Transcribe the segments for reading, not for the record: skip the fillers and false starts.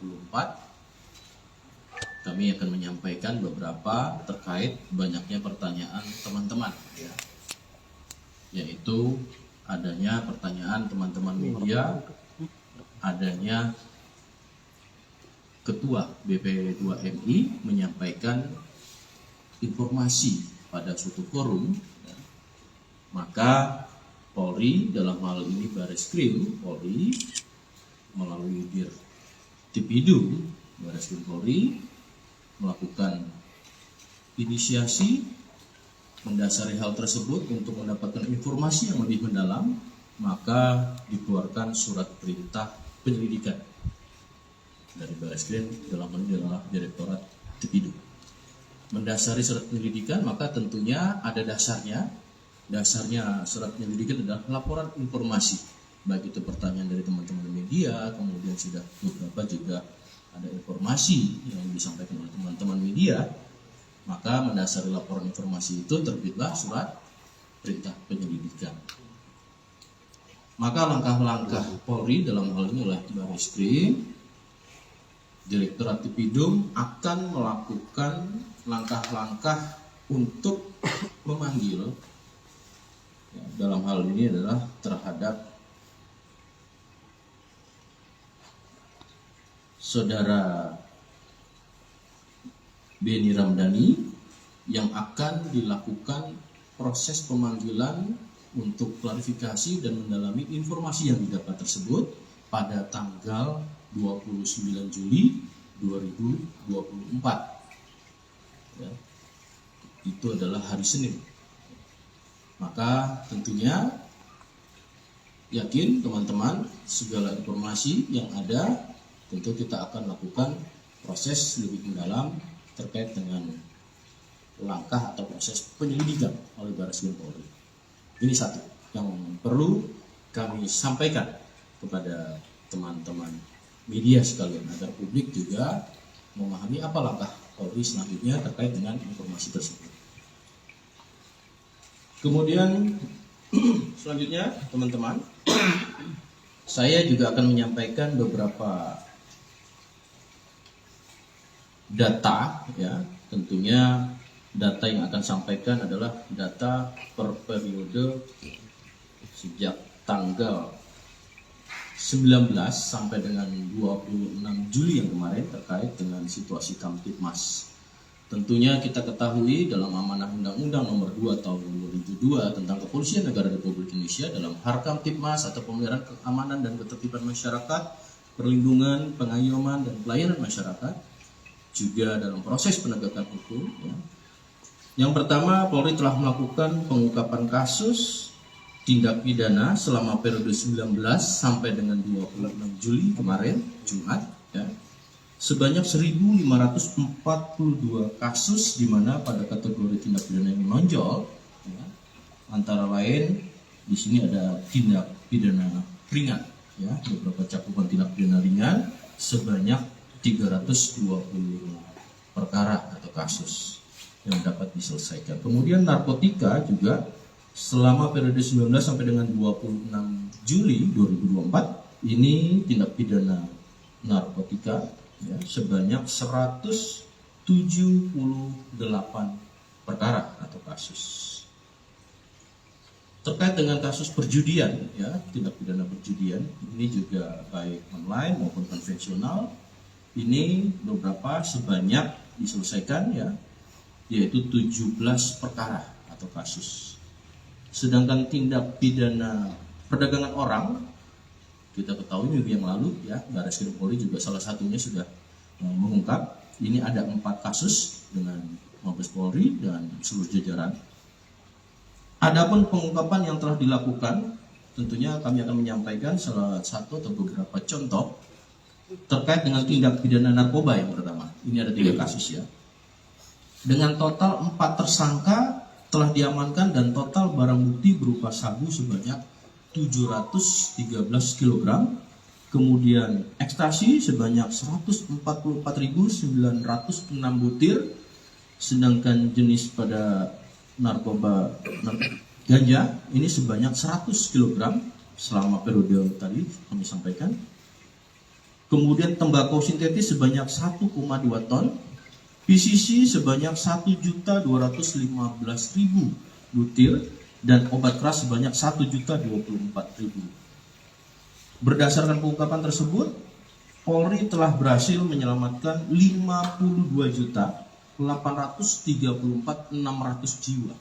2024 kami akan menyampaikan beberapa terkait banyaknya pertanyaan teman-teman ya. Yaitu adanya pertanyaan teman-teman media, adanya Ketua BP2MI menyampaikan informasi pada suatu forum, ya. Maka Polri dalam hal ini Bareskrim Polri melalui Dirtipidum Bareskrim Polri melakukan inisiasi mendasari hal tersebut untuk mendapatkan informasi yang lebih mendalam, maka dikeluarkan surat perintah penyelidikan dari Bareskrim dalam hal ini adalah Direktorat Tipidum. Mendasari surat penyelidikan maka tentunya ada dasarnya. Dasarnya surat penyelidikan adalah laporan informasi, baik itu pertanyaan dari teman-teman media, kemudian sudah beberapa juga ada informasi yang disampaikan oleh teman-teman media. Maka mendasari laporan informasi itu terbitlah surat perintah penyelidikan. Maka langkah-langkah Polri dalam hal ini oleh Bareskrim Direktorat Tipidum akan melakukan langkah-langkah untuk memanggil, ya, dalam hal ini adalah terhadap Saudara Beni Ramdhani yang akan dilakukan proses pemanggilan untuk klarifikasi dan mendalami informasi yang didapat tersebut pada tanggal 29 Juli 2024. Ya, itu adalah hari Senin. Maka tentunya yakin teman-teman segala informasi yang ada tentu kita akan lakukan proses lebih mendalam terkait dengan langkah atau proses penyelidikan oleh Bareskrim Polri. Ini satu yang perlu kami sampaikan kepada teman-teman media sekalian agar publik juga memahami apa langkah Polri selanjutnya terkait dengan informasi tersebut. Kemudian selanjutnya teman-teman, saya juga akan menyampaikan beberapa data, ya. Tentunya data yang akan sampaikan adalah data per periode sejak tanggal 19 sampai dengan 26 Juli yang kemarin terkait dengan situasi Kamtibmas. Tentunya kita ketahui dalam amanah Undang-Undang Nomor 2 Tahun 2002 tentang Kepolisian Negara Republik Indonesia dalam Harkamtibmas atau pemeliharaan keamanan dan ketertiban masyarakat, perlindungan, pengayoman dan pelayanan masyarakat, juga dalam proses penegakan hukum. Ya. Yang pertama, Polri telah melakukan pengungkapan kasus tindak pidana selama periode 19 sampai dengan 26 Juli kemarin, Jumat, ya, sebanyak 1.542 kasus di mana pada kategori tindak pidana yang menonjol, ya, antara lain di sini ada tindak pidana ringan, ya, beberapa cakupan tindak pidana ringan sebanyak 320 perkara atau kasus yang dapat diselesaikan. Kemudian narkotika juga selama periode 19 sampai dengan 26 Juli 2024 ini tindak pidana narkotika, ya, sebanyak 178 perkara atau kasus. Terkait dengan kasus perjudian, ya, tindak pidana perjudian ini juga baik online maupun konvensional ini beberapa sebanyak diselesaikan, ya, yaitu 17 perkara atau kasus. Sedangkan tindak pidana perdagangan orang, kita ketahui minggu yang lalu, ya, Bareskrim Polri juga salah satunya sudah mengungkap. Ini ada 4 kasus dengan Mabes Polri dan seluruh jajaran. Adapun pengungkapan yang telah dilakukan, tentunya kami akan menyampaikan salah satu atau beberapa contoh terkait dengan tindak pidana narkoba yang pertama. Ini ada 3 kasus, ya. Dengan total 4 tersangka telah diamankan dan total barang bukti berupa sabu sebanyak 713 kg, kemudian ekstasi sebanyak 144.906 butir, sedangkan jenis pada narkoba ganja ini sebanyak 100 kg selama periode tadi kami sampaikan. kemudian tembakau sintetis sebanyak 1,2 ton, PCC sebanyak 1.215.000 butir, dan obat keras sebanyak 1.024.000. Berdasarkan pengungkapan tersebut, Polri telah berhasil menyelamatkan 52.834.600 jiwa.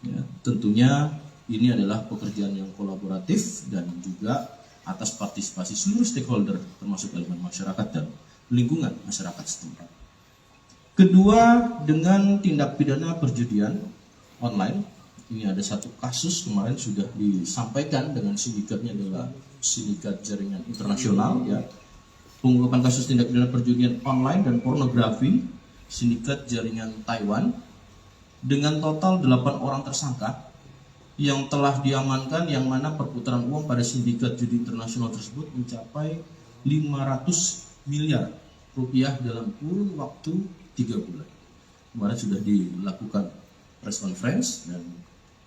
Ya, tentunya ini adalah pekerjaan yang kolaboratif dan juga atas partisipasi seluruh stakeholder termasuk elemen masyarakat dan lingkungan masyarakat setempat. Kedua, dengan tindak pidana perjudian online, ini ada satu kasus kemarin sudah disampaikan dengan sindikatnya adalah sindikat jaringan internasional, ya. Pengungkapan kasus tindak pidana perjudian online dan pornografi, sindikat jaringan Taiwan, dengan total 8 orang tersangka yang telah diamankan, yang mana perputaran uang pada sindikat judi internasional tersebut mencapai 500 miliar rupiah dalam kurun waktu 3 bulan. Kemarin sudah dilakukan press conference dan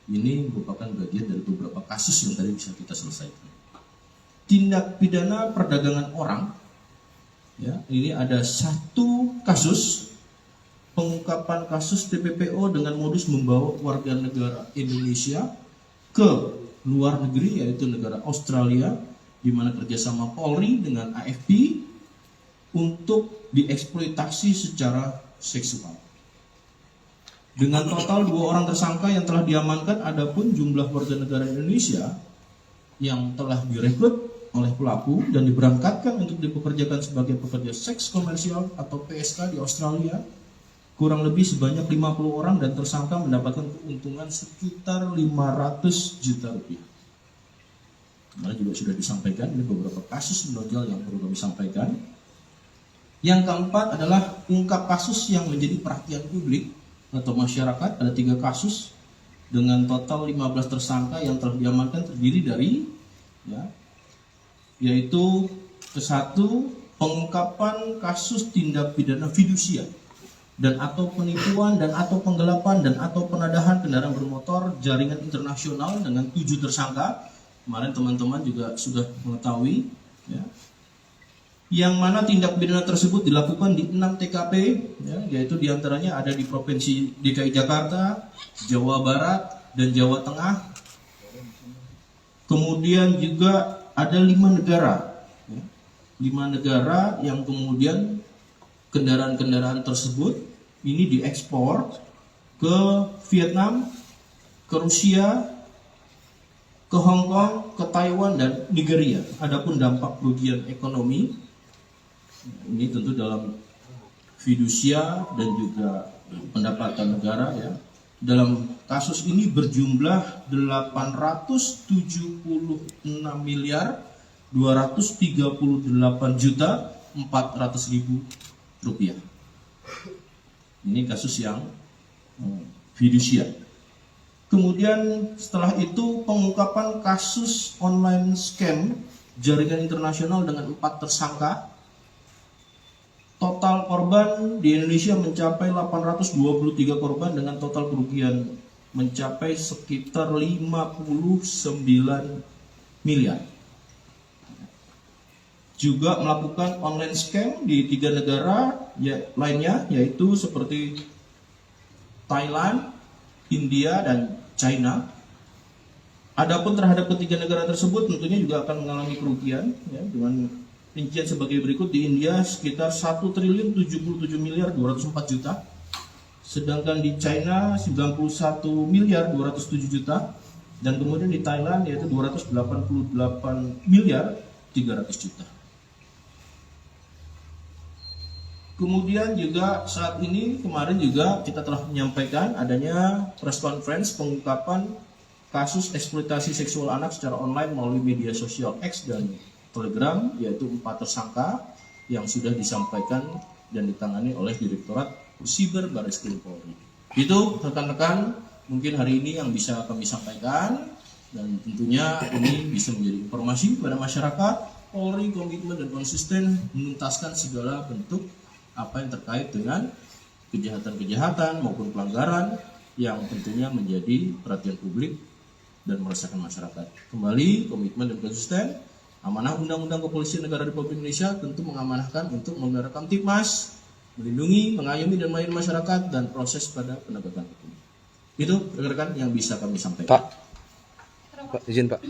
ini merupakan bagian dari beberapa kasus yang tadi bisa kita selesaikan. Tindak pidana perdagangan orang, ya, ini ada satu kasus pengungkapan kasus TPPO dengan modus membawa warga negara Indonesia ke luar negeri, yaitu negara Australia, di mana kerjasama Polri dengan AFP untuk dieksploitasi secara seksual. Dengan total 2 orang tersangka yang telah diamankan, adapun jumlah warga negara Indonesia yang telah direkrut oleh pelaku dan diberangkatkan untuk dipekerjakan sebagai pekerja seks komersial atau PSK di Australia kurang lebih sebanyak 50 orang, dan tersangka mendapatkan keuntungan sekitar 500 juta rupiah. Nah, juga sudah disampaikan, ini beberapa kasus menonjol yang perlu kami sampaikan. Yang keempat adalah ungkap kasus yang menjadi perhatian publik atau masyarakat. Ada 3 kasus dengan total 15 tersangka yang telah diamankan, terdiri dari, ya, yaitu ke-1, pengungkapan kasus tindak pidana fidusia dan atau penipuan dan atau penggelapan dan atau penadahan kendaraan bermotor jaringan internasional dengan 7 tersangka. Kemarin teman-teman juga sudah mengetahui, ya, yang mana tindak pidana tersebut dilakukan di 6 TKP, ya, yaitu diantaranya ada di Provinsi DKI Jakarta, Jawa Barat, dan Jawa Tengah. Kemudian juga ada 5 negara, ya, 5 negara yang kemudian kendaraan-kendaraan tersebut ini diekspor ke Vietnam, ke Rusia, ke Hong Kong, ke Taiwan, dan Nigeria. Adapun dampak kerugian ekonomi ini tentu dalam fidusia dan juga pendapatan negara, ya. Dalam kasus ini berjumlah 876 miliar 238 juta 400 ribu rupiah. Ini kasus yang fidusia. Kemudian setelah itu pengungkapan kasus online scam jaringan internasional dengan 4 tersangka. Total korban di Indonesia mencapai 823 korban dengan total kerugian mencapai sekitar 59 miliar. Juga melakukan online scam di 3 negara lainnya, yaitu seperti Thailand, India, dan China. Adapun terhadap ketiga negara tersebut tentunya juga akan mengalami kerugian, ya, dengan rincian sebagai berikut. Di India sekitar 1.077.204 juta, sedangkan di China 91.207 juta, dan kemudian di Thailand yaitu 288.300 juta. Kemudian juga saat ini, kemarin juga kita telah menyampaikan adanya press conference pengungkapan kasus eksploitasi seksual anak secara online melalui media sosial X dan Telegram, yaitu 4 tersangka yang sudah disampaikan dan ditangani oleh Direktorat Siber Barreskrim Polri. Itu rekan-rekan mungkin hari ini yang bisa kami sampaikan, dan tentunya ini bisa menjadi informasi kepada masyarakat. Polri komitmen dan konsisten menuntaskan segala bentuk apa yang terkait dengan kejahatan-kejahatan maupun pelanggaran yang tentunya menjadi perhatian publik dan meresahkan masyarakat. Kembali komitmen dan konsisten Amanah Undang-Undang Kepolisian Negara Republik Indonesia tentu mengamanahkan untuk memelihara Kamtibmas, melindungi, mengayomi, dan melayani masyarakat, dan proses pada penegakan hukum. Itu rekan-rekan yang bisa kami sampaikan. Pak, izin Pak.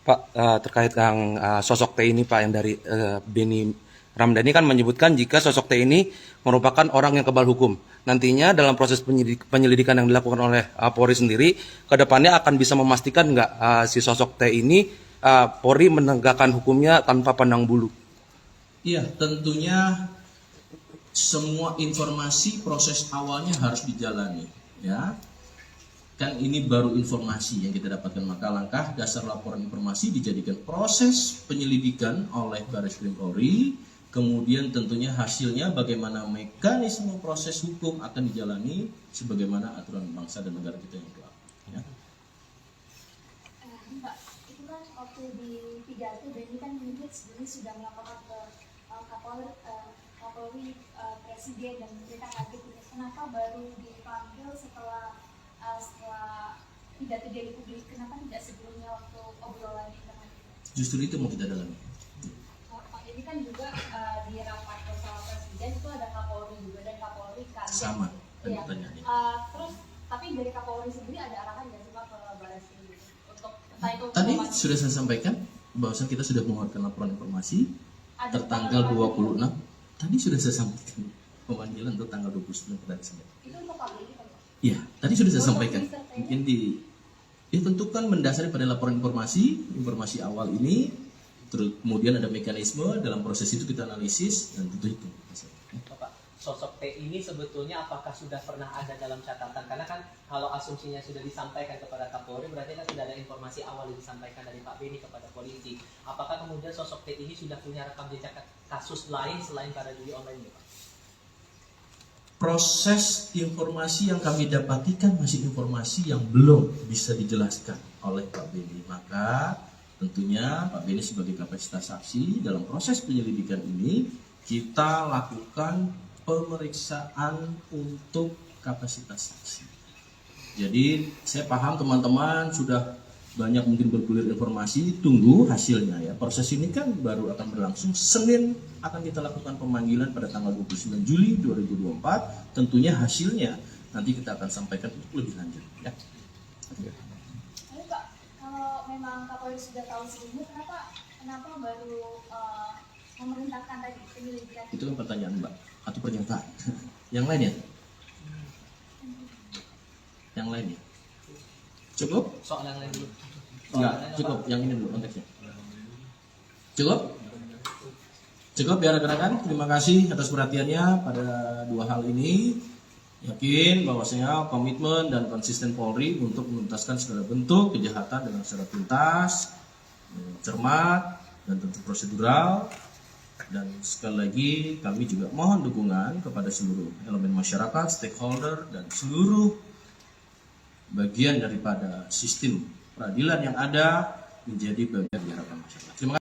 Pak, terkait yang sosok T ini Pak, yang dari Beni Ramdhani kan menyebutkan jika sosok T ini merupakan orang yang kebal hukum. Nantinya dalam proses penyelidikan yang dilakukan oleh Polri sendiri, ke depannya akan bisa memastikan nggak si sosok T ini Polri menegakkan hukumnya tanpa pandang bulu? Iya, tentunya semua informasi proses awalnya harus dijalani, ya. Kan ini baru informasi yang kita dapatkan, maka langkah dasar laporan informasi dijadikan proses penyelidikan oleh Barreskrim Polri, kemudian tentunya hasilnya bagaimana mekanisme proses hukum akan dijalani sebagaimana aturan bangsa dan negara kita yang berlaku. Ya. Mbak, itu kan waktu di pidato Beni kan menyebut sebenarnya sudah melaporkan ke Kapolri, Presiden, dan kita kaget kenapa baru dipanggil setelah pidato dari publik, kenapa tidak sebelumnya waktu obrolan internal? Justru itu mau kita dalami. Ini kan juga di rapat bersama Presiden itu ada Kapolri juga, dan Kapolri kan Sama kan ya. pertanyaannya. Terus tapi dari Kapolri sendiri ada arahan nggak sih Pak ke Barreskrim untuk entah itu Tadi sudah saya sampaikan bahwasan kita sudah mengeluarkan laporan informasi tertanggal 26. Tadi sudah saya sampaikan pemanggilan untuk tanggal 29 pada Desember. itu untuk Pak Beni kan? Iya, tadi sudah saya sampaikan. Mungkin tentu kan mendasari pada laporan informasi awal ini, terus kemudian ada mekanisme dalam proses itu kita analisis dan tentu itu. Pak, sosok T ini sebetulnya apakah sudah pernah ada dalam catatan? Karena kan kalau asumsinya sudah disampaikan kepada Kapolri, berarti kan sudah ada informasi awal yang disampaikan dari Pak Beni kepada polisi. Apakah kemudian sosok T ini sudah punya rekam jejak kasus lain selain pada judi online ini, Pak? Proses informasi yang kami dapatikan masih informasi yang belum bisa dijelaskan oleh Pak Beni. Maka tentunya Pak Beni sebagai kapasitas saksi dalam proses penyelidikan ini kita lakukan pemeriksaan untuk kapasitas saksi. Jadi saya paham teman-teman sudah banyak mungkin bergulir informasi, tunggu hasilnya ya. Proses ini kan baru akan berlangsung. Senin akan kita lakukan pemanggilan pada tanggal 29 Juli 2024. Tentunya hasilnya nanti kita akan sampaikan untuk lebih lanjut ya. Lalu Pak, kalau memang Kapolri sudah tahu sebelumnya, kenapa baru memerintahkan tadi penyelidikan? Itu kan pertanyaan Mbak atau pernyataan. Yang lain ya? Yang lain ya? Cukup? Soal yang lain dulu. Enggak, cukup. Yang ini dulu konteksnya. Cukup? Cukup ya rekan-rekan. Terima kasih atas perhatiannya pada dua hal ini. Yakin bahwasanya komitmen dan konsisten Polri untuk menuntaskan segala bentuk kejahatan dengan secara tuntas, cermat, dan tentu prosedural. Dan sekali lagi kami juga mohon dukungan kepada seluruh elemen masyarakat, stakeholder, dan seluruh bagian daripada sistem peradilan yang ada menjadi bagian dari harapan masyarakat. Terima kasih.